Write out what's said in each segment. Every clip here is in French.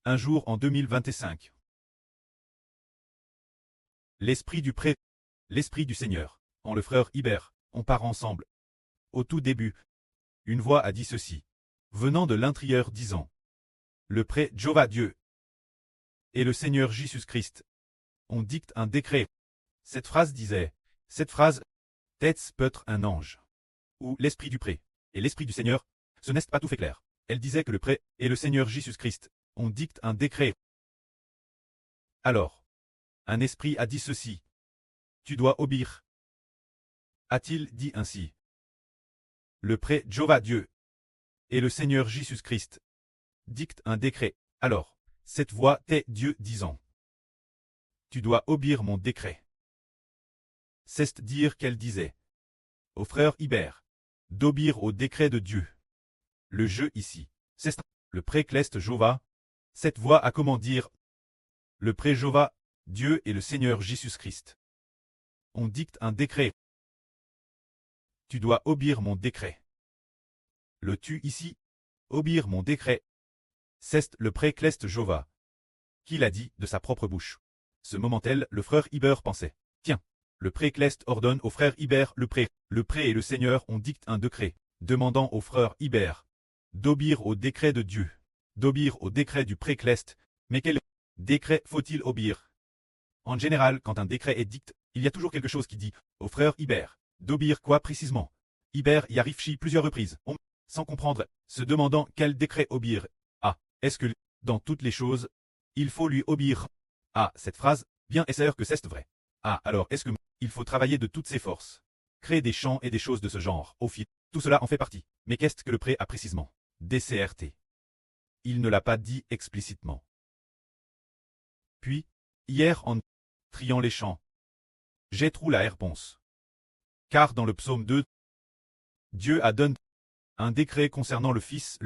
Un jour en 2025. L'esprit du pré, l'esprit du Seigneur, en le frère Hibert, on part ensemble. Au tout début, une voix a dit ceci, venant de l'intérieur disant, le pré Jéhovah Dieu et le Seigneur Jésus-Christ. On dicte un décret. Cette phrase disait, cette phrase, tête peut être un ange, ou l'esprit du pré, et l'esprit du Seigneur, ce n'est pas tout fait clair. Elle disait que le pré et le Seigneur Jésus-Christ. On dicte un décret. Alors, un esprit a dit ceci. Tu dois obéir. A-t-il dit ainsi? Le pré Jéhovah Dieu et le Seigneur Jésus-Christ dicte un décret. Alors, cette voix t'est Dieu disant. Tu dois obéir mon décret. C'est dire qu'elle disait au frère Hibert d'obéir au décret de Dieu. Le jeu ici, c'est le pré-cleste Jéhovah. Cette voix a comment dire le pré Jéhovah, Dieu et le Seigneur Jésus-Christ. On dicte un décret. Tu dois obéir mon décret. Le tu ici, obéir mon décret. C'est le pré-cleste Jéhovah. Qui l'a dit de sa propre bouche. Ce moment-là, le frère Hibert pensait. Tiens, le pré-cleste ordonne au frère Hibert le pré et le Seigneur on dicte un décret, demandant au frère Hibert d'obéir au décret de Dieu, d'obéir au décret du pré-cleste. Mais quel décret faut-il obéir? En général, quand un décret est dicté, il y a toujours quelque chose qui dit au frère Hibert d'obéir quoi précisément. Hibert y arrive plusieurs reprises, sans comprendre, se demandant quel décret obéir. Ah, est-ce que, dans toutes les choses, il faut lui obéir? Ah, cette phrase, bien est-ce que c'est vrai? Ah, alors est-ce que il faut travailler de toutes ses forces? Créer des chants et des choses de ce genre, au fil, tout cela en fait partie. Mais qu'est-ce que le pré a précisément? DCRT. Il ne l'a pas dit explicitement. Puis, hier en triant les chants, j'ai trouvé la réponse. Car dans le psaume 2, Dieu a donné un décret concernant le Fils.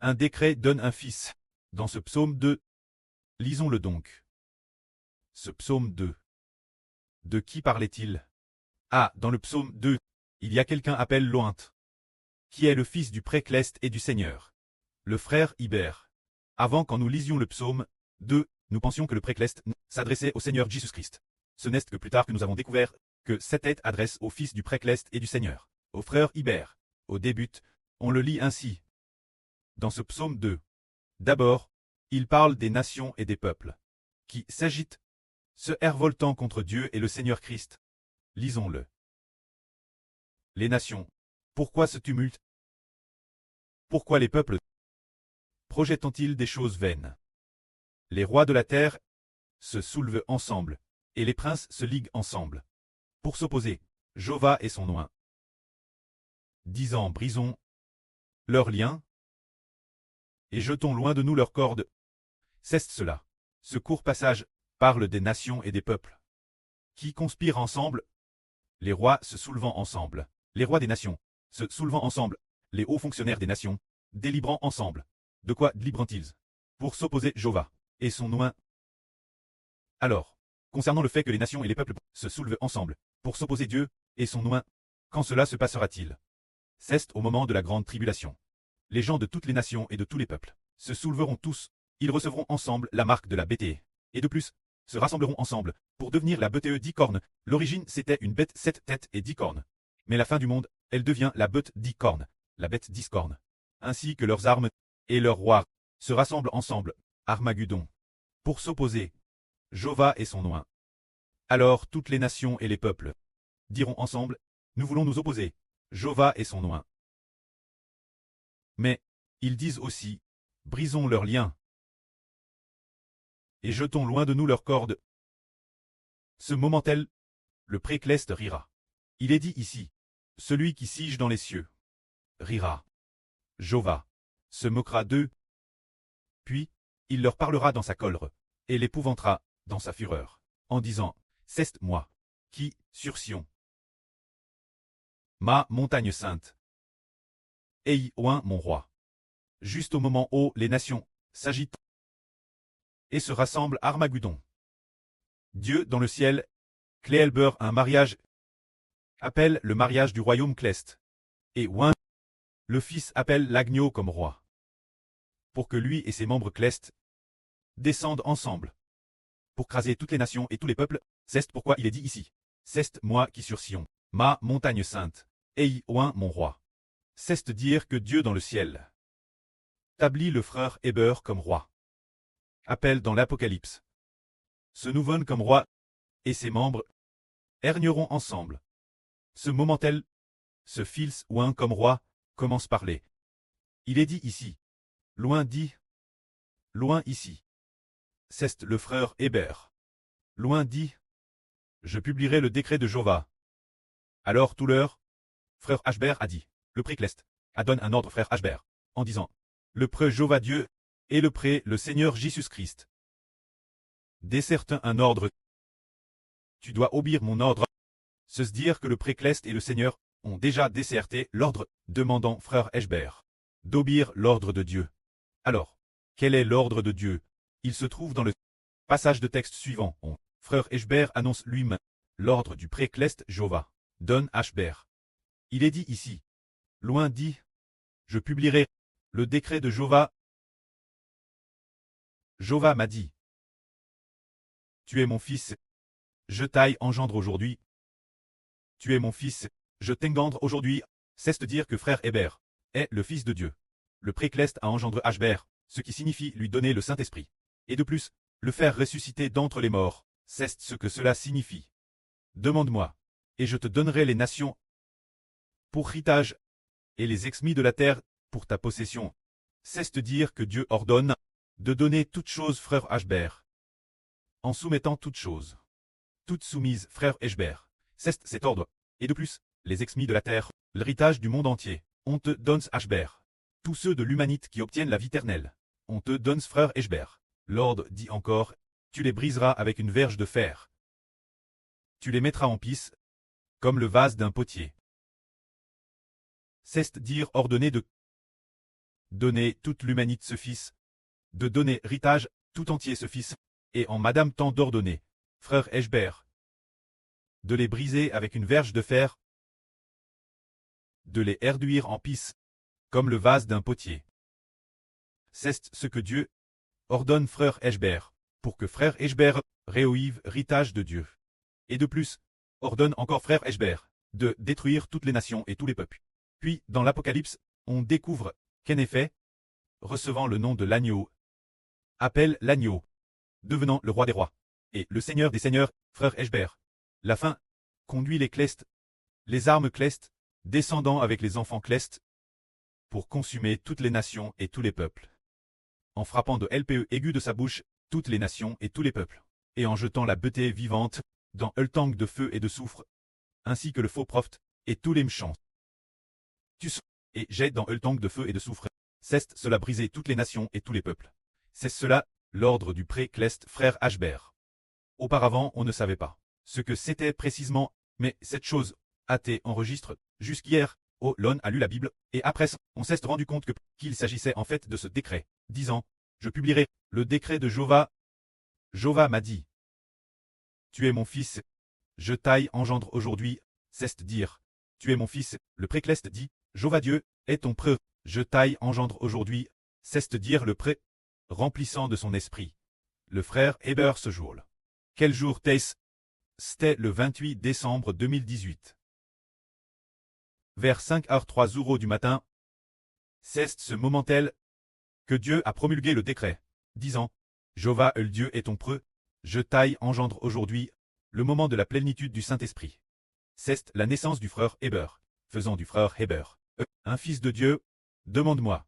Un décret donne un Fils. Dans ce psaume 2, lisons-le donc. Ce psaume 2. De qui parlait-il? Ah, dans le psaume 2, il y a quelqu'un appelé Lointe, qui est le fils du pré-cleste et du Seigneur, le frère Hibert. Avant quand nous lisions le psaume 2, nous pensions que le pré-cleste s'adressait au Seigneur Jésus-Christ. Ce n'est que plus tard que nous avons découvert que cette aide adresse au fils du pré-cleste et du Seigneur, au frère Hibert. Au début, on le lit ainsi. Dans ce psaume 2, d'abord, il parle des nations et des peuples, qui s'agitent, se révoltant contre Dieu et le Seigneur Christ. Lisons-le. Les nations, pourquoi ce tumulte? Pourquoi les peuples projettent-ils des choses vaines? Les rois de la terre se soulèvent ensemble, et les princes se liguent ensemble, pour s'opposer, Jéhovah et son oint. Disant brisons leurs liens, et jetons loin de nous leurs cordes. C'est cela. Ce court passage parle des nations et des peuples, qui conspirent ensemble, les rois se soulevant ensemble, les rois des nations, se soulevant ensemble, les hauts fonctionnaires des nations, délibérant ensemble. De quoi délibèrent-ils? Pour s'opposer Jéhovah et son oint. Alors, concernant le fait que les nations et les peuples se soulèvent ensemble, pour s'opposer Dieu et son oint, quand cela se passera-t-il? C'est au moment de la grande tribulation. Les gens de toutes les nations et de tous les peuples se souleveront tous, ils recevront ensemble la marque de la bête, et de plus, se rassembleront ensemble, pour devenir la bête 10 cornes. L'origine c'était une bête 7 têtes et 10 cornes. Mais la fin du monde, elle devient la bête 10 cornes, la bête 10 cornes. Ainsi que leurs armes, et leurs rois, se rassemblent ensemble, Armageddon, pour s'opposer, Jéhovah et son oint. Alors toutes les nations et les peuples diront ensemble, nous voulons nous opposer, Jéhovah et son oint. Mais, ils disent aussi, brisons leurs liens, et jetons loin de nous leurs cordes. Ce moment-là, le pré-cleste rira. Il est dit ici, celui qui siège dans les cieux rira. Jéhovah se moquera d'eux. Puis, il leur parlera dans sa colère, et l'épouvantera dans sa fureur, en disant, c'est moi, qui, sur Sion, ma montagne sainte, et oint mon roi. Juste au moment où les nations s'agitent et se rassemblent Armageddon. Dieu dans le ciel, Cléelber un mariage, appelle le mariage du royaume cleste, et oint, le fils appelle l'agneau comme roi, pour que lui et ses membres clestes descendent ensemble pour craser toutes les nations et tous les peuples. C'est pourquoi il est dit ici. C'est moi qui sur Sion, ma montagne sainte, ei oin mon roi. C'est dire que Dieu dans le ciel établit le frère Héber comme roi. Appelle dans l'Apocalypse. Ce nouveau-né comme roi, et ses membres régneront ensemble. Ce moment-tel, ce fils oin comme roi, commence parler. Il est dit ici. Loin dit. Loin ici. C'est le frère Héber. Loin dit. Je publierai le décret de Jova. Alors tout l'heure, frère Ashber a dit. Le précleste donne un ordre frère Ashber, en disant. Le pré Jova Dieu, et le pré le Seigneur Jésus-Christ. Desserte un ordre. Tu dois obéir mon ordre. Se dire que le précleste et le Seigneur ont déjà déserté l'ordre, demandant frère Ashber d'obéir l'ordre de Dieu. Alors, quel est l'ordre de Dieu? Il se trouve dans le passage de texte suivant. Frère Ashber annonce lui-même l'ordre du précleste Jova. Donne Ashber. Il est dit ici. Loin dit. Je publierai le décret de Jova. Jova m'a dit. Tu es mon fils. Je t'aille engendre aujourd'hui. Tu es mon fils. Je t'engendre aujourd'hui. C'est dire que frère Héber est le fils de Dieu. Le précleste a engendré Ashber, ce qui signifie lui donner le Saint-Esprit. Et de plus, le faire ressusciter d'entre les morts, c'est ce que cela signifie. Demande-moi, et je te donnerai les nations pour héritage, et les exmis de la terre pour ta possession. C'est dire que Dieu ordonne de donner toutes choses frère Ashber, en soumettant toutes choses. Toutes soumises frère Ashber. C'est cet ordre. Et de plus, les exmis de la terre, l'héritage du monde entier, on te donne Ashber. Tous ceux de l'humanité qui obtiennent la vie éternelle, on te donne frère Ashber. L'ordre dit encore, tu les briseras avec une verge de fer. Tu les mettras en pisse, comme le vase d'un potier. C'est dire ordonner de donner toute l'humanité ce fils, de donner héritage tout entier ce fils, et en madame temps d'ordonner, frère Ashber, de les briser avec une verge de fer, de les réduire en pisse, comme le vase d'un potier. C'est ce que Dieu ordonne frère Ashber, pour que frère Ashber réoive héritage de Dieu. Et de plus, ordonne encore frère Ashber de détruire toutes les nations et tous les peuples. Puis, dans l'Apocalypse, on découvre qu'en effet, recevant le nom de l'agneau, appelle l'agneau, devenant le roi des rois, et le seigneur des seigneurs, frère Ashber. La fin conduit les clestes, les armes clestes, descendant avec les enfants clestes, pour consumer toutes les nations et tous les peuples. En frappant de l'pe aigu de sa bouche, toutes les nations et tous les peuples, et en jetant la beauté vivante, dans le tank de feu et de soufre, ainsi que le faux prophète, et tous les méchants. Et jette dans le tank de feu et de soufre. C'est cela briser toutes les nations et tous les peuples. C'est cela, l'ordre du précleste frère Ashber. Auparavant on ne savait pas ce que c'était précisément, mais cette chose a été enregistrée jusqu'hier. L'on a lu la Bible, et après on s'est rendu compte qu'il s'agissait en fait de ce décret, disant, je publierai le décret de Jova. Jova m'a dit, tu es mon fils, je t'aille engendre aujourd'hui, c'est dire, tu es mon fils, le précleste dit, Jova Dieu, est ton preux, je t'aille engendre aujourd'hui, c'est dire le pré, remplissant de son esprit. Le frère Héber ce jour-là. Quel jour t'es-ce? C'était le 28 décembre 2018. Vers 5h03 du matin, c'est ce moment-tel que Dieu a promulgué le décret, disant, Jova le Dieu est ton preux, je t'aille engendre aujourd'hui, le moment de la plénitude du Saint-Esprit. C'est la naissance du frère Héber, faisant du frère Héber, un fils de Dieu, demande-moi,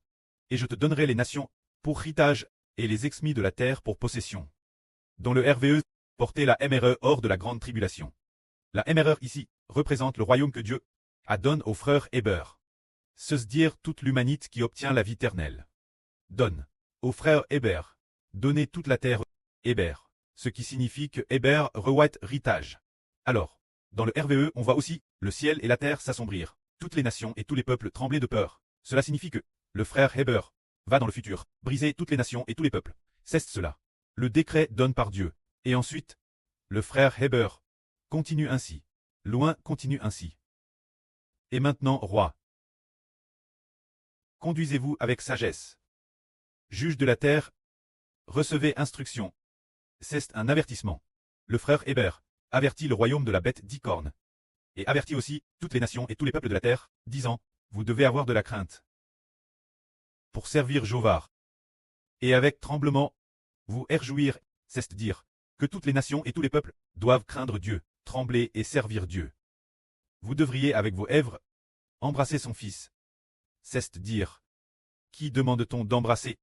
et je te donnerai les nations pour héritage, et les exmis de la terre pour possession. Dans le RVE, portez la MRE hors de la grande tribulation. La MRE ici représente le royaume que Dieu donne au frère Héber. Se dire toute l'humanité qui obtient la vie éternelle. Donne au frère Héber, donnez toute la terre Héber, ce qui signifie que Héber reçoit héritage. Alors, dans le RVE on voit aussi le ciel et la terre s'assombrir, toutes les nations et tous les peuples trembler de peur. Cela signifie que le frère Héber va dans le futur, briser toutes les nations et tous les peuples. C'est cela. Le décret donne par Dieu. Et ensuite, le frère Héber continue ainsi. Loin continue ainsi. Et maintenant, roi, conduisez-vous avec sagesse. Juge de la terre, recevez instruction. C'est un avertissement. Le frère Hébert avertit le royaume de la bête d'Icorne. Et avertit aussi toutes les nations et tous les peuples de la terre, disant, vous devez avoir de la crainte pour servir Jovar. Et avec tremblement, vous réjouir, c'est dire que toutes les nations et tous les peuples doivent craindre Dieu, trembler et servir Dieu. Vous devriez avec vos lèvres embrasser son fils. C'est dire. Qui demande-t-on d'embrasser?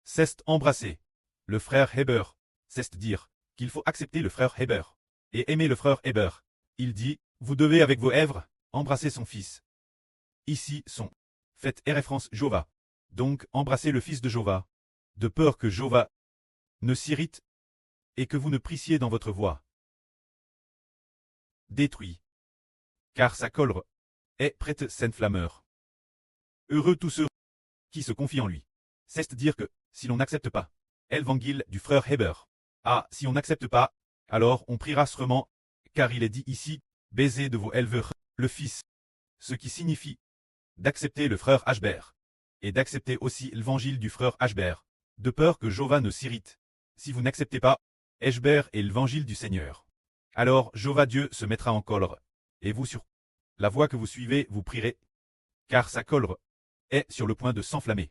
C'est embrasser le frère Hébert. C'est dire qu'il faut accepter le frère Hébert et aimer le frère Hébert. Il dit, vous devez avec vos lèvres embrasser son fils. Ici sont faites référence Jova. Donc embrassez le fils de Jova, de peur que Jova ne s'irrite et que vous ne prissiez dans votre voix. Détruit. Car sa colère est prête s'enflammeur. Heureux tous ceux qui se confient en lui. C'est dire que, si l'on n'accepte pas l'évangile du frère Hébert, si on n'accepte pas, alors on priera sûrement, car il est dit ici, baiser de vos éleveurs, le fils. Ce qui signifie d'accepter le frère Hébert, et d'accepter aussi l'évangile du frère Hébert, de peur que Jova ne s'irrite. Si vous n'acceptez pas Hébert et l'évangile du Seigneur, alors Jova Dieu se mettra en colère, et vous sur la voie que vous suivez vous prierez, car sa colère est sur le point de s'enflammer.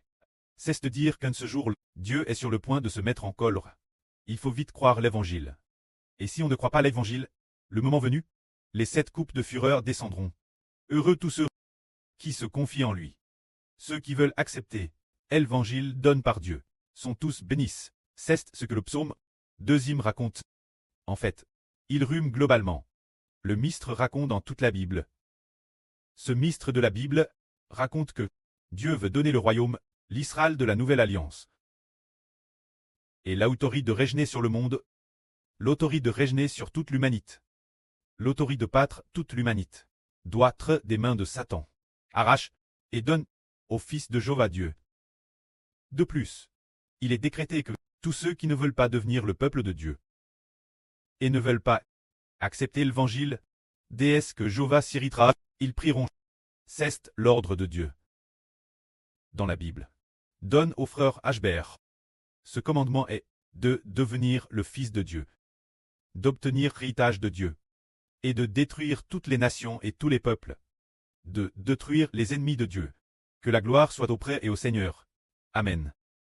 C'est de dire qu'un ce jour, Dieu est sur le point de se mettre en colère. Il faut vite croire l'évangile. Et si on ne croit pas l'évangile, le moment venu, les 7 coupes de fureur descendront. Heureux tous ceux qui se confient en lui. Ceux qui veulent accepter l'évangile donné par Dieu sont tous bénis. C'est ce que le psaume 2 raconte. En fait, il rhume globalement. Le mistre raconte dans toute la Bible. Ce mistre de la Bible raconte que Dieu veut donner le royaume, l'Israël de la Nouvelle Alliance. Et l'autorité de régner sur le monde, l'autorité de régner sur toute l'humanité, l'autorité de battre toute l'humanité, doit être des mains de Satan. Arrache et donne au fils de Jova Dieu. De plus, il est décrété que tous ceux qui ne veulent pas devenir le peuple de Dieu et ne veulent pas accepter l'évangile, déesse que Jova s'irritera, ils prieront. C'est l'ordre de Dieu. Dans la Bible, donne au frère Hébert. Ce commandement est de devenir le fils de Dieu, d'obtenir l'héritage de Dieu, et de détruire toutes les nations et tous les peuples, de détruire les ennemis de Dieu. Que la gloire soit auprès et au Seigneur. Amen.